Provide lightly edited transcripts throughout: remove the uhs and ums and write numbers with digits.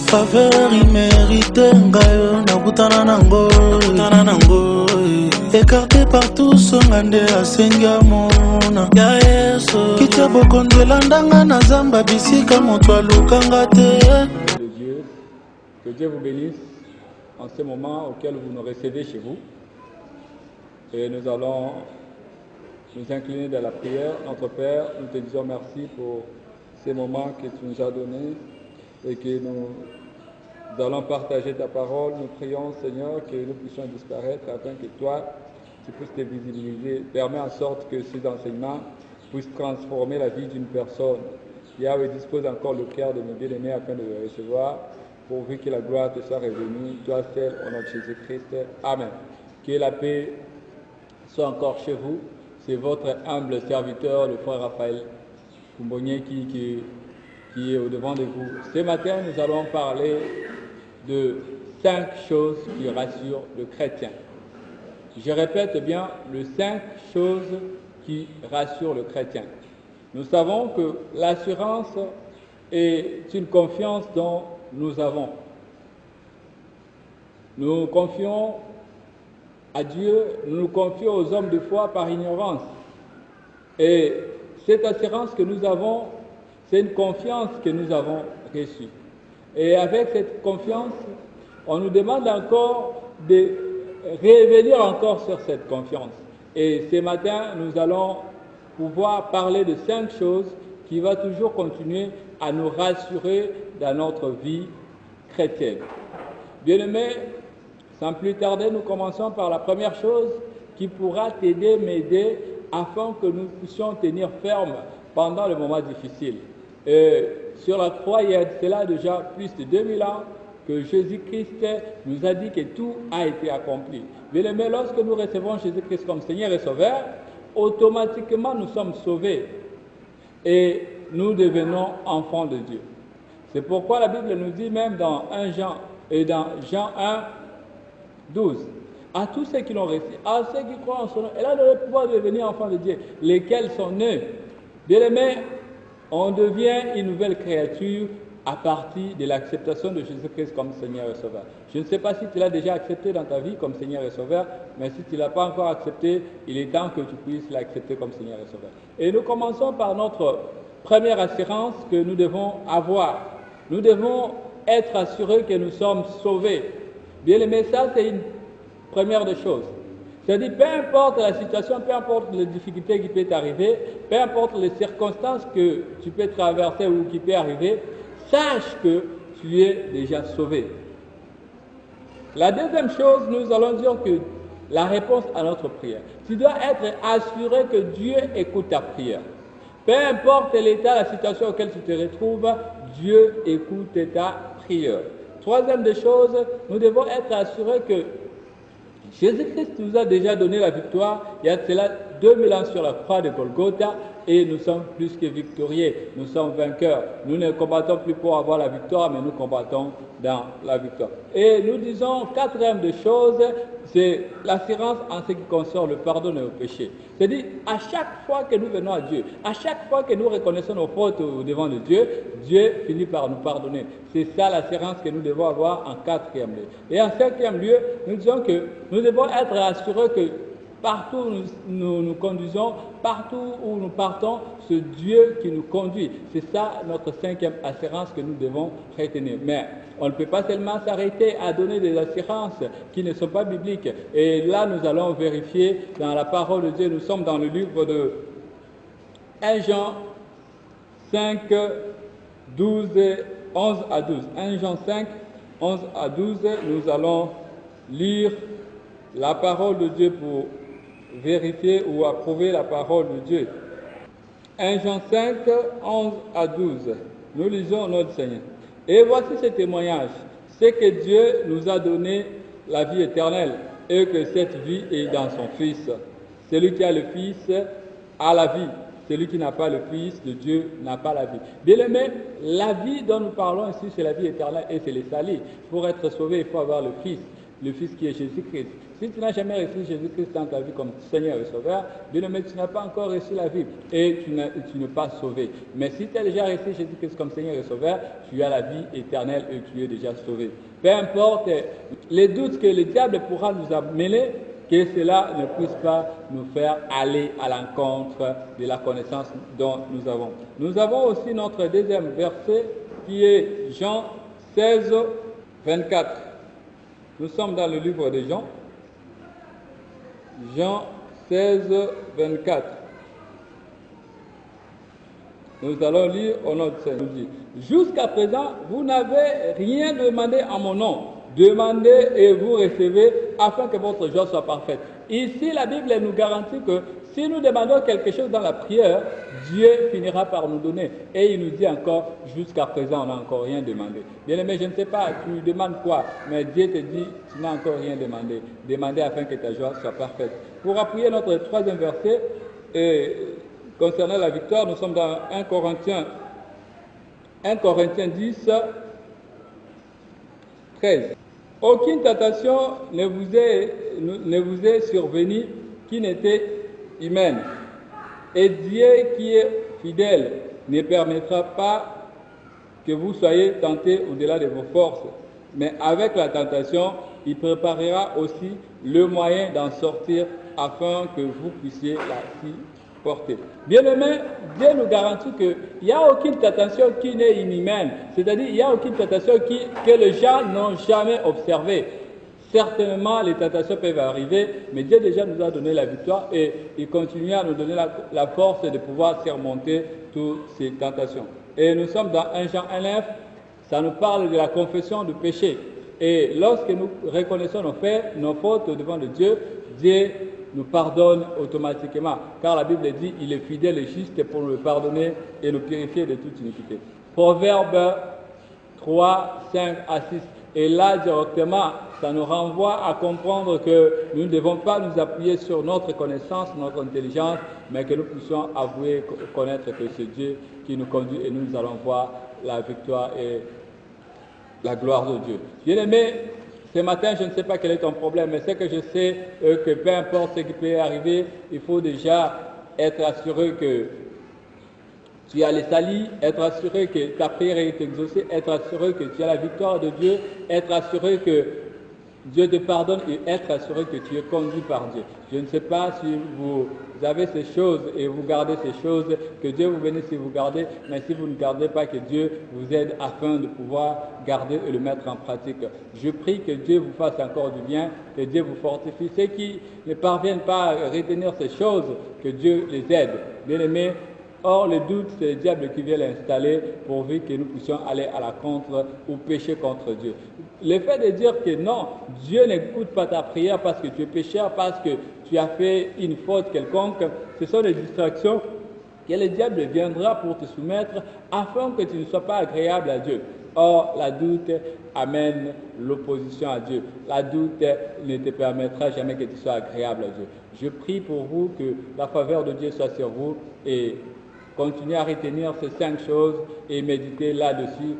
Faveur immérité, ngayo, nakutana nango. Écarté par tous, ngande asenga mona. Ya yeso, kitia bokondo landanga na zamba bisika moto alukanga te. Que Dieu vous bénisse en ce moment auquel vous nous recevez chez vous. Et nous allons nous incliner dans la prière. Notre Père, nous te disons merci pour ces moments que tu nous as donnés et que nous allons partager ta parole. Nous prions, Seigneur, que nous puissions disparaître afin que toi, tu puisses te visibiliser. Permets en sorte que ces enseignements puissent transformer la vie d'une personne. Yahweh dispose encore le cœur de mes bien-aimés afin de le recevoir, pourvu que la gloire te soit revenue, toi seul, au nom de Jésus-Christ. Amen. Que la paix soit encore chez vous. C'est votre humble serviteur, le frère Raphaël Kumbonye, qui est au-devant de vous. Ce matin, nous allons parler de 5 choses qui rassurent le chrétien. Je répète bien, les 5 choses qui rassurent le chrétien. Nous savons que l'assurance est une confiance dont nous avons. Nous confions à Dieu, nous nous confions aux hommes de foi par ignorance. Et cette assurance que nous avons, c'est une confiance que nous avons reçue. Et avec cette confiance, on nous demande encore de revenir encore sur cette confiance. Et ce matin, nous allons pouvoir parler de 5 choses qui vont toujours continuer à nous rassurer dans notre vie chrétienne. Bien-aimés, sans plus tarder, nous commençons par la première chose qui pourra t'aider, m'aider, afin que nous puissions tenir ferme pendant le moment difficile. Sur la croix, il y a cela déjà plus de 2000 ans que Jésus-Christ nous a dit que tout a été accompli. Bien-aimés, lorsque nous recevons Jésus-Christ comme Seigneur et Sauveur, automatiquement nous sommes sauvés et nous devenons enfants de Dieu. C'est pourquoi la Bible nous dit même dans Jean 1, 12, à tous ceux qui l'ont reçu, à ceux qui croient en son nom, elle a le pouvoir de devenir enfants de Dieu, lesquels sont nés. Bien-aimés, on devient une nouvelle créature à partir de l'acceptation de Jésus-Christ comme Seigneur et Sauveur. Je ne sais pas si tu l'as déjà accepté dans ta vie comme Seigneur et Sauveur, mais si tu ne l'as pas encore accepté, il est temps que tu puisses l'accepter comme Seigneur et Sauveur. Et nous commençons par notre première assurance que nous devons avoir. Nous devons être assurés que nous sommes sauvés. Bien aimé, ça c'est une première des choses. C'est-à-dire, peu importe la situation, peu importe les difficultés qui peuvent t'arriver, peu importe les circonstances que tu peux traverser ou qui peuvent arriver, sache que tu es déjà sauvé. La deuxième chose, nous allons dire que la réponse à notre prière. Tu dois être assuré que Dieu écoute ta prière. Peu importe l'état, la situation dans laquelle tu te retrouves, Dieu écoute ta prière. Troisième des choses, nous devons être assurés que Jésus-Christ nous a déjà donné la victoire. Il y a cela 2000 ans sur la croix de Golgotha et nous sommes plus que victorieux. Nous sommes vainqueurs. Nous ne combattons plus pour avoir la victoire, mais nous combattons dans la victoire. Et nous disons, quatrième des choses, c'est l'assurance en ce qui concerne le pardon de nos péchés. C'est-à-dire, à chaque fois que nous venons à Dieu, à chaque fois que nous reconnaissons nos fautes devant Dieu, Dieu finit par nous pardonner. C'est ça l'assurance que nous devons avoir en quatrième lieu. Et en cinquième lieu, nous disons que nous devons être assurés que partout où nous conduisons, partout où nous partons, c'est Dieu qui nous conduit. C'est ça notre cinquième assurance que nous devons retenir. Mais on ne peut pas seulement s'arrêter à donner des assurances qui ne sont pas bibliques. Et là, nous allons vérifier dans la parole de Dieu. Nous sommes dans le livre de 1 Jean 5, 12, 11 à 12. 1 Jean 5, 11 à 12, nous allons lire la parole de Dieu pour vérifier ou approuver la parole de Dieu. 1 Jean 5, 11 à 12. Nous lisons notre Seigneur. Et voici ce témoignage, c'est que Dieu nous a donné la vie éternelle et que cette vie est dans son Fils. Celui qui a le Fils a la vie. Celui qui n'a pas le Fils de Dieu n'a pas la vie. Bien-aimés, la vie dont nous parlons ici, c'est la vie éternelle et c'est le salut. Pour être sauvé, il faut avoir le Fils. le Fils qui est Jésus-Christ. Si tu n'as jamais reçu Jésus-Christ dans ta vie comme Seigneur et Sauveur, bien aimé, tu n'as pas encore reçu la vie et tu n'es pas sauvé. Mais si tu as déjà reçu Jésus-Christ comme Seigneur et Sauveur, tu as la vie éternelle et tu es déjà sauvé. Peu importe les doutes que le diable pourra nous amener, que cela ne puisse pas nous faire aller à l'encontre de la connaissance dont nous avons. Nous avons aussi notre deuxième verset qui est Jean 16, 24. Nous sommes dans le livre de Jean. Jean 16, 24. Nous allons lire au nom du Seigneur. Jusqu'à présent, vous n'avez rien demandé en mon nom. Demandez et vous recevez afin que votre joie soit parfaite. Ici, la Bible nous garantit que si nous demandons quelque chose dans la prière, Dieu finira par nous donner. Et il nous dit encore, jusqu'à présent, on n'a encore rien demandé. Bien aimé, je ne sais pas, tu demandes quoi, mais Dieu te dit, tu n'as encore rien demandé. Demandez afin que ta joie soit parfaite. Pour appuyer notre troisième verset, concernant la victoire, nous sommes dans 1 Corinthiens 10, 13. Aucune tentation ne vous est survenue qui n'était humaine. Et Dieu qui est fidèle ne permettra pas que vous soyez tentés au-delà de vos forces. Mais avec la tentation, il préparera aussi le moyen d'en sortir afin que vous puissiez la supporter. Bien aimé, Dieu nous garantit qu'il n'y a aucune tentation qui n'est inhumaine. C'est-à-dire qu'il n'y a aucune tentation que les gens n'ont jamais observée. Certainement, les tentations peuvent arriver, mais Dieu déjà nous a donné la victoire et il continue à nous donner la force de pouvoir surmonter toutes ces tentations. Et nous sommes dans 1 Jean 1,9, ça nous parle de la confession du péché. Et lorsque nous reconnaissons nos fautes devant de Dieu, Dieu nous pardonne automatiquement. Car la Bible dit, il est fidèle et juste pour nous pardonner et nous purifier de toute iniquité. Proverbe 3, 5 à 6. Et là, directement, ça nous renvoie à comprendre que nous ne devons pas nous appuyer sur notre connaissance, notre intelligence, mais que nous puissions avouer, connaître que c'est Dieu qui nous conduit et nous allons voir la victoire et la gloire de Dieu. Bien-aimé, ce matin, je ne sais pas quel est ton problème, mais c'est que je sais que peu importe ce qui peut arriver, il faut déjà être assuré que tu as les salis, être assuré que ta prière est exaucée, être assuré que tu as la victoire de Dieu, être assuré que Dieu te pardonne et être assuré que tu es conduit par Dieu. Je ne sais pas si vous avez ces choses et vous gardez ces choses, que Dieu vous bénisse si vous gardez, mais si vous ne gardez pas, que Dieu vous aide afin de pouvoir garder et le mettre en pratique. Je prie que Dieu vous fasse encore du bien, que Dieu vous fortifie. Ceux qui ne parviennent pas à retenir ces choses, que Dieu les aide. Bien-aimés, or, le doute, c'est le diable qui vient l'installer pourvu que nous puissions aller à la contre ou pécher contre Dieu. Le fait de dire que non, Dieu n'écoute pas ta prière parce que tu es pécheur, parce que tu as fait une faute quelconque, ce sont des distractions que le diable viendra pour te soumettre afin que tu ne sois pas agréable à Dieu. Or, la doute amène l'opposition à Dieu. La doute ne te permettra jamais que tu sois agréable à Dieu. Je prie pour vous que la faveur de Dieu soit sur vous et continuez à retenir ces 5 choses et méditez là-dessus.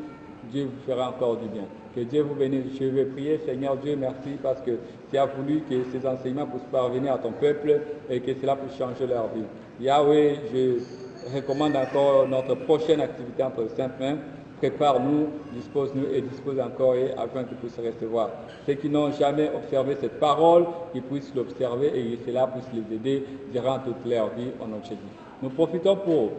Dieu vous fera encore du bien. Que Dieu vous bénisse. Je vais prier, Seigneur Dieu, merci parce que tu as voulu que ces enseignements puissent parvenir à ton peuple et que cela puisse changer leur vie. Yahweh, je recommande encore notre prochaine activité entre les saintes mains. Prépare-nous, dispose-nous et dispose encore afin qu'ils puissent recevoir. Ceux qui n'ont jamais observé cette parole, qu'ils puissent l'observer et que cela puisse les aider durant toute leur vie au nom de Jésus. Nous profitons pour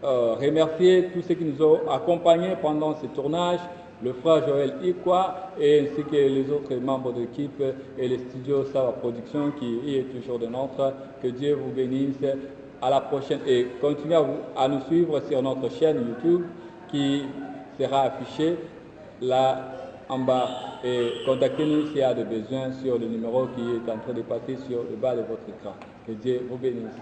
remercier tous ceux qui nous ont accompagnés pendant ce tournage, le frère Joël Ikwa et ainsi que les autres membres de l'équipe et les studios Sava Production qui est toujours de notre. Que Dieu vous bénisse. À la prochaine et continuez à nous suivre sur notre chaîne YouTube qui sera affichée là en bas et contactez-nous s'il y a des besoins sur le numéro qui est en train de passer sur le bas de votre écran. Que Dieu vous bénisse.